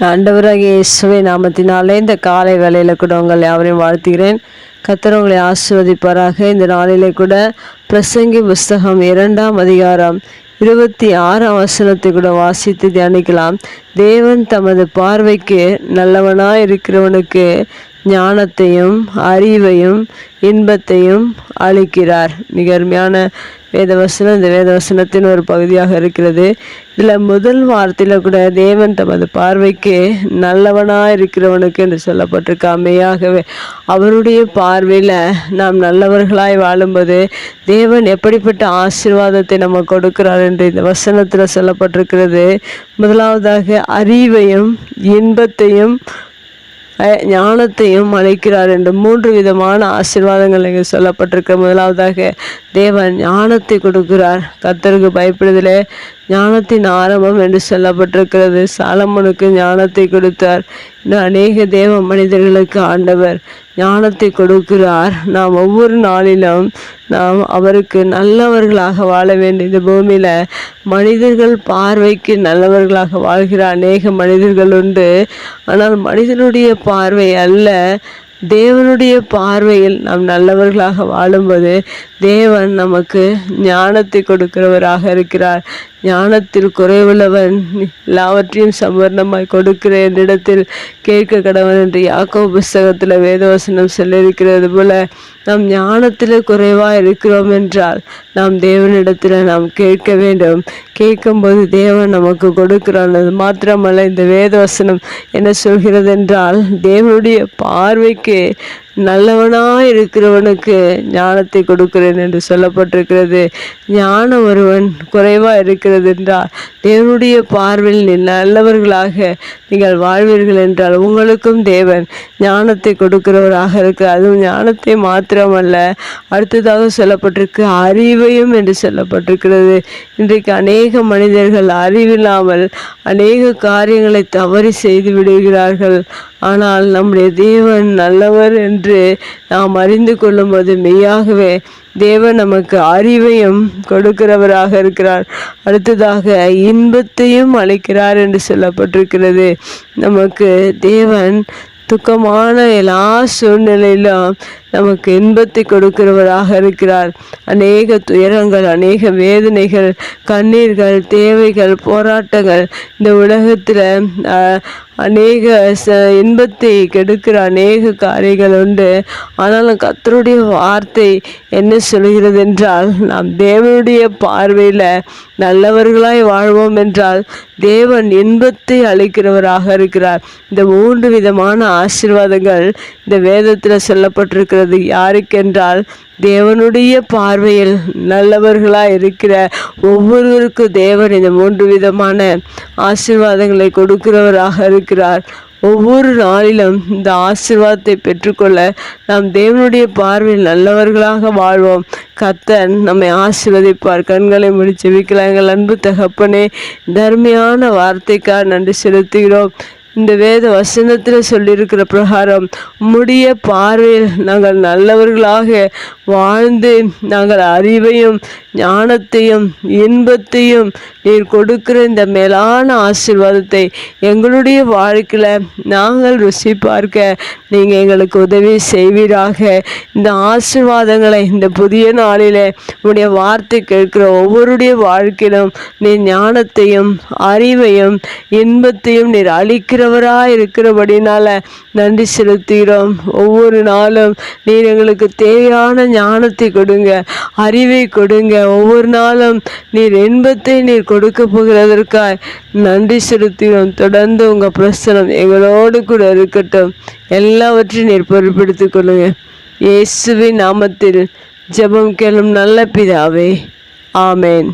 ஆண்டவராகிய இயேசுவின் நாமத்தினாலே இந்த காலை வேளையில கூட உங்கள் யாவரையும் வாழ்த்துகிறேன். கர்த்தர் உங்களை ஆசீர்வதிப்பாராக. இந்த நாளிலே கூட பிரசங்கி புஸ்தகம் 2ஆம் அதிகாரம் 26ஆம் வசனத்தை கூட வாசித்து தியானிக்கலாம். தேவன் தமது பார்வைக்கு நல்லவனாய் இருக்கிறவனுக்கு ஞானத்தையும் அறிவையும் இன்பத்தையும் அளிக்கிறார். மிக அருமையான வேதவசனம் இந்த வேதவசனத்தின் ஒரு பகுதியாக இருக்கிறது. இதில் முதல் வார்த்தையில் கூட தேவன் தமது பார்வைக்கு நல்லவனாக இருக்கிறவனுக்கு என்று சொல்லப்பட்டிருக்க மெய்யாகவே அவருடைய பார்வையில் நாம் நல்லவர்களாய் வாழும்போது தேவன் எப்படிப்பட்ட ஆசீர்வாதத்தை நம்ம கொடுக்கிறார் என்று இந்த வசனத்தில் சொல்லப்பட்டிருக்கிறது. முதலாவதாக அறிவையும் இன்பத்தையும் ஞானத்தையும் அளிக்கிறார் என்று 3 விதமான ஆசீர்வாதங்கள் இங்கே சொல்லப்பட்டிருக்க. முதலாவதாக தேவன் ஞானத்தை கொடுக்கிறார். கர்த்தருக்கு பயப்படுதலே ஞானத்தின் ஆரம்பம் என்று சொல்லப்பட்டிருக்கிறது. சாலமோனுக்கு ஞானத்தை கொடுத்தார். இன்னும் அநேக தேவ மனிதர்களுக்கு ஆண்டவர் ஞானத்தை கொடுக்கிறார். நாம் ஒவ்வொரு நாளிலும் நாம் அவருக்கு நல்லவர்களாக வாழ வேண்டும். இந்த பூமியில் மனிதர்கள் பார்வைக்கு நல்லவர்களாக வாழ்கிற அநேக மனிதர்கள் உண்டு. ஆனால் மனிதனுடைய பார்வை அல்ல, தேவனுடைய பார்வையில் நாம் நல்லவர்களாக வாழும்போது தேவன் நமக்கு ஞானத்தை கொடுக்கிறவராக இருக்கிறார். ஞானத்தில் குறைவுள்ளவன் எல்லாவற்றையும் சம்பூர்ணமாய் கொடுக்கிற என்னிடத்தில் கேட்க கடவன் என்று யாக்கோபு புஸ்தகத்தில் வேதவசனம் சொல்லியிருக்கிறது போல நாம் ஞானத்தில் குறைவாக இருக்கிறோம் என்றால் நாம் தேவனிடத்தில் நாம் கேட்க வேண்டும். கேட்கும்போது தேவன் நமக்கு கொடுக்கிறான். அது மாத்திரமல்ல, இந்த வேதவசனம் என்ன சொல்கிறது என்றால் தேவனுடைய பார்வைக்கு நல்லவனாய் இருக்கிறவனுக்கு ஞானத்தை கொடுக்கிறேன் என்று சொல்லப்பட்டிருக்கிறது. ஞானம் ஒருவன் குறைவாக இருக்கிறது என்றால் தேவனுடைய பார்வையில் நல்லவர்களாக நீங்கள் வாழ்வீர்கள் என்றால் உங்களுக்கும் தேவன் ஞானத்தை கொடுக்கிறவராக இருக்கிறார். அதுவும் ஞானத்தை மாத்திரமல்ல, அடுத்ததாக சொல்லப்பட்டிருக்கு அறிவையும் என்று சொல்லப்பட்டிருக்கிறது. இன்றைக்கு அநேக மனிதர்கள் அறிவில்லாமல் அநேக காரியங்களை தவறி செய்து விடுகிறார்கள். ஆனால் நம்முடைய தேவன் நல்லவர் என்று நாம் அறிந்து கொள்ளும்போது மெய்யாகவே தேவன் நமக்கு அறிவையும் கொடுக்கிறவராக இருக்கிறார். அடுத்ததாக இன்பத்தையும் அளிக்கிறார் என்று சொல்லப்பட்டிருக்கிறது. நமக்கு தேவன் துக்கமான எல்லா சூழ்நிலையிலும் நமக்கு இன்பத்தை கொடுக்கிறவராக இருக்கிறார். அநேக துயரங்கள், அநேக வேதனைகள், கண்ணீர்கள், தேவைகள், போராட்டங்கள் இந்த உலகத்தில் அநேக இன்பத்தை கெடுக்கிற அநேக காரியங்கள் உண்டு. ஆனாலும் கர்த்தருடைய வார்த்தை என்ன சொல்கிறது என்றால் நாம் தேவனுடைய பார்வையில் நல்லவர்களாய் வாழ்வோம் என்றால் தேவன் இன்பத்தை அளிக்கிறவராக இருக்கிறார். இந்த 3 விதமான ஆசீர்வாதங்கள் இந்த வேதத்தில் சொல்லப்பட்டிருக்கிறது. யாருக்கென்றால் தேவனுடைய பார்வையில் நல்லவர்களாக இருக்கிற ஒவ்வொருவருக்கும் தேவன் இந்த 3 விதமான ஆசீர்வாதங்களை கொடுக்கிறவராக இருக்கிறார். ஒவ்வொரு நாளிலும் இந்த ஆசீர்வாதத்தை பெற்றுக்கொள்ள நாம் தேவனுடைய பார்வையில் நல்லவர்களாக வாழ்வோம். கர்த்தர் நம்மை ஆசீர்வதிப்பார். கண்களை மூடி ஜெபிக்கலாம். எங்கள் அன்பு தகப்பனே, தர்மையான வார்த்தைக்காக நன்றி செலுத்துகிறோம். இந்த வேத வசனத்தில் சொல்லியிருக்கிற பிரகாரம் உம்முடைய பார்வையில் நாங்கள் நல்லவர்களாக வாழ்ந்து நாங்கள் அறிவையும் ஞானத்தையும் இன்பத்தையும் நீர் கொடுக்கிற இந்த மேலான ஆசீர்வாதத்தை எங்களுடைய வாழ்க்கையில் நாங்கள் ருசி பார்க்க நீங்கள் எங்களுக்கு உதவி செய்வீராக. இந்த ஆசீர்வாதங்களை இந்த புதிய நாளில் உடைய வார்த்தை கேட்கிற ஒவ்வொருடைய வாழ்க்கையிலும் நீர் ஞானத்தையும் அறிவையும் இன்பத்தையும் நீர் அளிக்கிறவராக இருக்கிறபடினால நன்றி செலுத்துகிறோம். ஒவ்வொரு நாளும் நீர் எங்களுக்கு தேவையான ஞானத்தை கொடுங்க, அறிவை கொடுங்க. ஒவ்வொரு நாளும் நீர் இன்பத்தை நீர் கொடுக்க போகிறதற்காக நன்றி செலுத்துகிறோம். தொடர்ந்து உங்கள் பிரசனம் எங்களோடு கூட இருக்கட்டும். எல்லாவற்றையும் நீர் பொறுப்பெடுத்துக் கொள்ளுங்க. இயேசுவின் நாமத்தில் ஜெபம் கேளும் நல்ல பிதாவே, ஆமேன்.